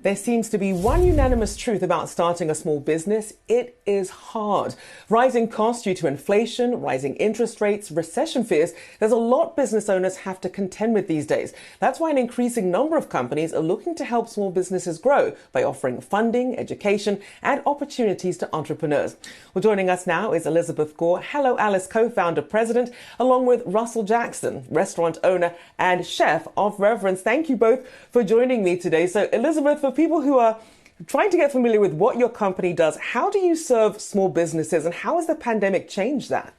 There seems to be one unanimous truth about starting a small business. It is hard. Rising costs due to inflation, rising interest rates, recession fears. There's a lot business owners have to contend with these days. That's why an increasing number of companies are looking to help small businesses grow by offering funding, education, and opportunities to entrepreneurs. Well, joining us now is Elizabeth Gore, Hello Alice co-founder, president, along with Russel Jackson, restaurant owner and chef of Reverence. Thank you both for joining me today. So, Elizabeth, for people who are trying to get familiar with what your company does, how do you serve small businesses and how has the pandemic changed that?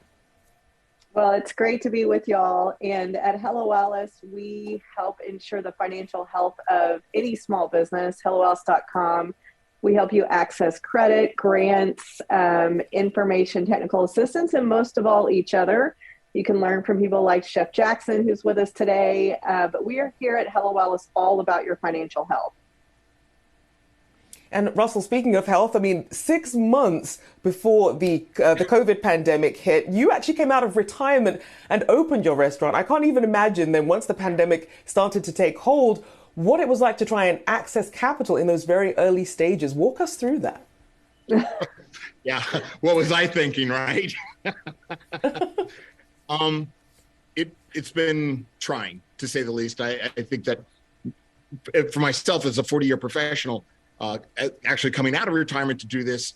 Well, it's great to be with y'all. And at Hello Alice, we help ensure the financial health of any small business, helloalice.com. We help you access credit, grants, information, technical assistance, and most of all, each other. You can learn from people like Chef Jackson, who's with us today. But we are here at Hello Alice all about your financial health. And Russell, speaking of health, 6 months before the COVID pandemic hit, you actually came out of retirement and opened your restaurant. I can't even imagine then once the pandemic started to take hold, what it was like to try and access capital in those very early stages. Walk us through that. Yeah, what was I thinking, right? It's been trying, to say the least. I think that for myself as a 40-year professional, actually coming out of retirement to do this,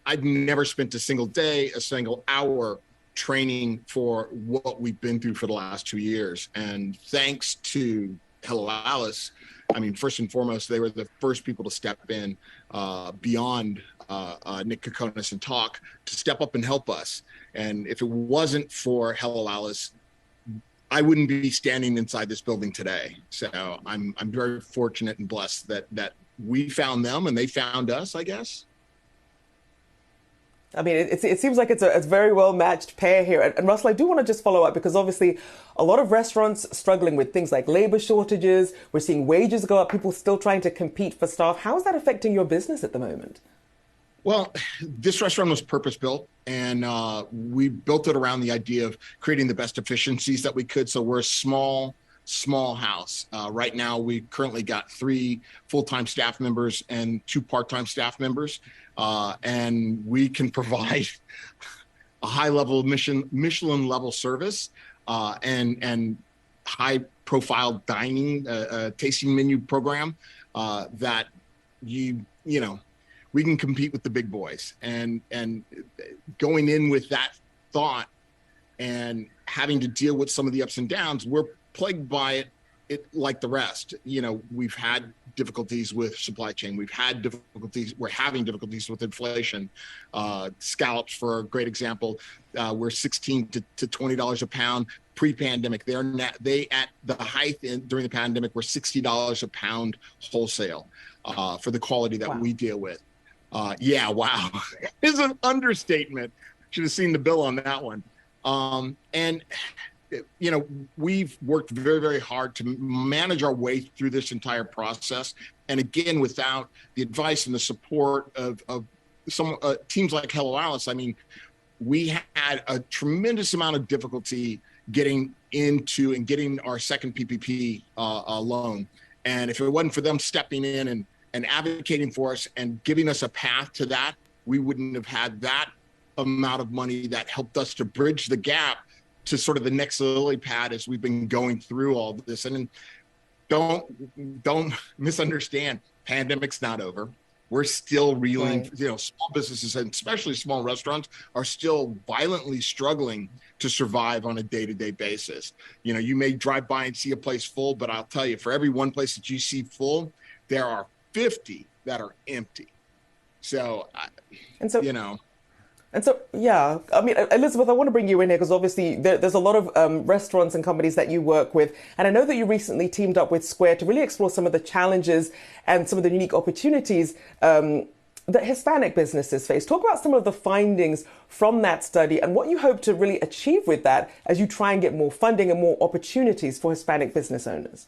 I've never spent a single day, a single hour training for what we've been through for the last 2 years. And thanks to Hello Alice, first and foremost, they were the first people to step in beyond Nick Kokonis and Talk to step up and help us. And if it wasn't for Hello Alice, I wouldn't be standing inside this building today. So I'm very fortunate and blessed that we found them and they found us, I guess. It seems like it's a very well matched pair here. And Russell, I do want to just follow up because obviously a lot of restaurants struggling with things like labor shortages. We're seeing wages go up, people still trying to compete for staff. How is that affecting your business at the moment? Well, this restaurant was purpose-built, and we built it around the idea of creating the best efficiencies that we could. So we're a small house. Right now, we currently got 3 full-time staff members and 2 part-time staff members, and we can provide a high-level Michelin-level service and high-profile dining, tasting menu program that we can compete with the big boys. And going in with that thought and having to deal with some of the ups and downs, we're plagued by it like the rest. We've had difficulties with supply chain. We're having difficulties with inflation. Scallops, for a great example, were $16 to $20 a pound pre-pandemic. They at the height during the pandemic were $60 a pound wholesale for the quality that we deal with. Yeah, wow, is an understatement. Should have seen the bill on that one. We've worked very, very hard to manage our way through this entire process. And again, without the advice and the support of some teams like Hello Alice, we had a tremendous amount of difficulty getting into and getting our second PPP loan. And if it wasn't for them stepping in and advocating for us and giving us a path to that, we wouldn't have had that amount of money that helped us to bridge the gap to sort of the next lily pad as we've been going through all this. And don't misunderstand, pandemic's not over. We're still reeling, right. Small businesses and especially small restaurants are still violently struggling to survive on a day-to-day basis. You may drive by and see a place full, but I'll tell you, for every one place that you see full, there are 50 that are empty. Elizabeth, I want to bring you in here because obviously there's a lot of restaurants and companies that you work with. And I know that you recently teamed up with Square to really explore some of the challenges and some of the unique opportunities that Hispanic businesses face. Talk about some of the findings from that study and what you hope to really achieve with that as you try and get more funding and more opportunities for Hispanic business owners.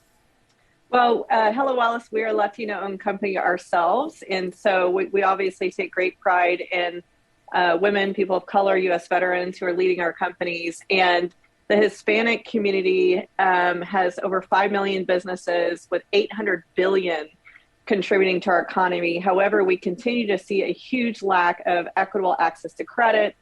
Well, Hello Alice, we are a Latino-owned company ourselves. And so we obviously take great pride in women, people of color, U.S. veterans who are leading our companies. And the Hispanic community has over 5 million businesses with $800 billion contributing to our economy. However, we continue to see a huge lack of equitable access to credit,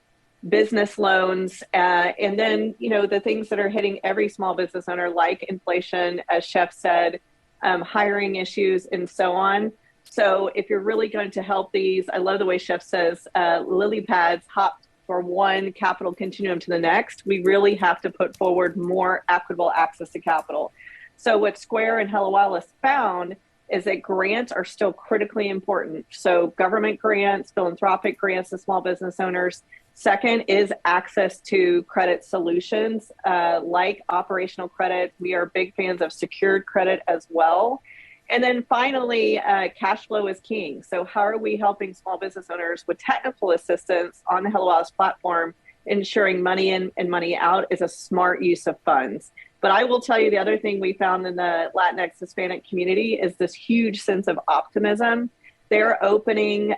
business loans, and then, the things that are hitting every small business owner, like inflation, as Chef said, hiring issues, and so on. So if you're really going to help these, I love the way Chef says, lily pads hop from one capital continuum to the next. We really have to put forward more equitable access to capital. So what Square and Hello Alice found is that grants are still critically important. So government grants, philanthropic grants to small business owners. Second is access to credit solutions like operational credit. We are big fans of secured credit as well. And then finally, cash flow is king. So how are we helping small business owners with technical assistance on the Hello Alice platform, ensuring money in and money out is a smart use of funds? But I will tell you, the other thing we found in the Latinx Hispanic community is this huge sense of optimism. They're opening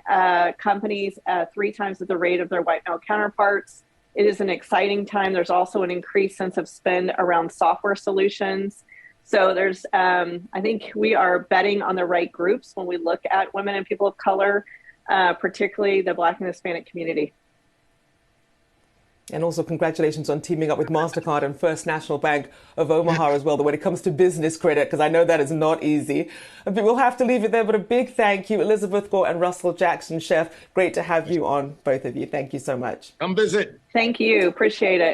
companies 3 times at the rate of their white male counterparts. It is an exciting time. There's also an increased sense of spend around software solutions. So there's, I think we are betting on the right groups when we look at women and people of color, particularly the Black and Hispanic community. And also congratulations on teaming up with MasterCard and First National Bank of Omaha as well, when it comes to business credit, because I know that is not easy. But we'll have to leave it there. But a big thank you, Elizabeth Gore and Russel Jackson. Chef, great to have you on, both of you. Thank you so much. Come visit. Thank you. Appreciate it.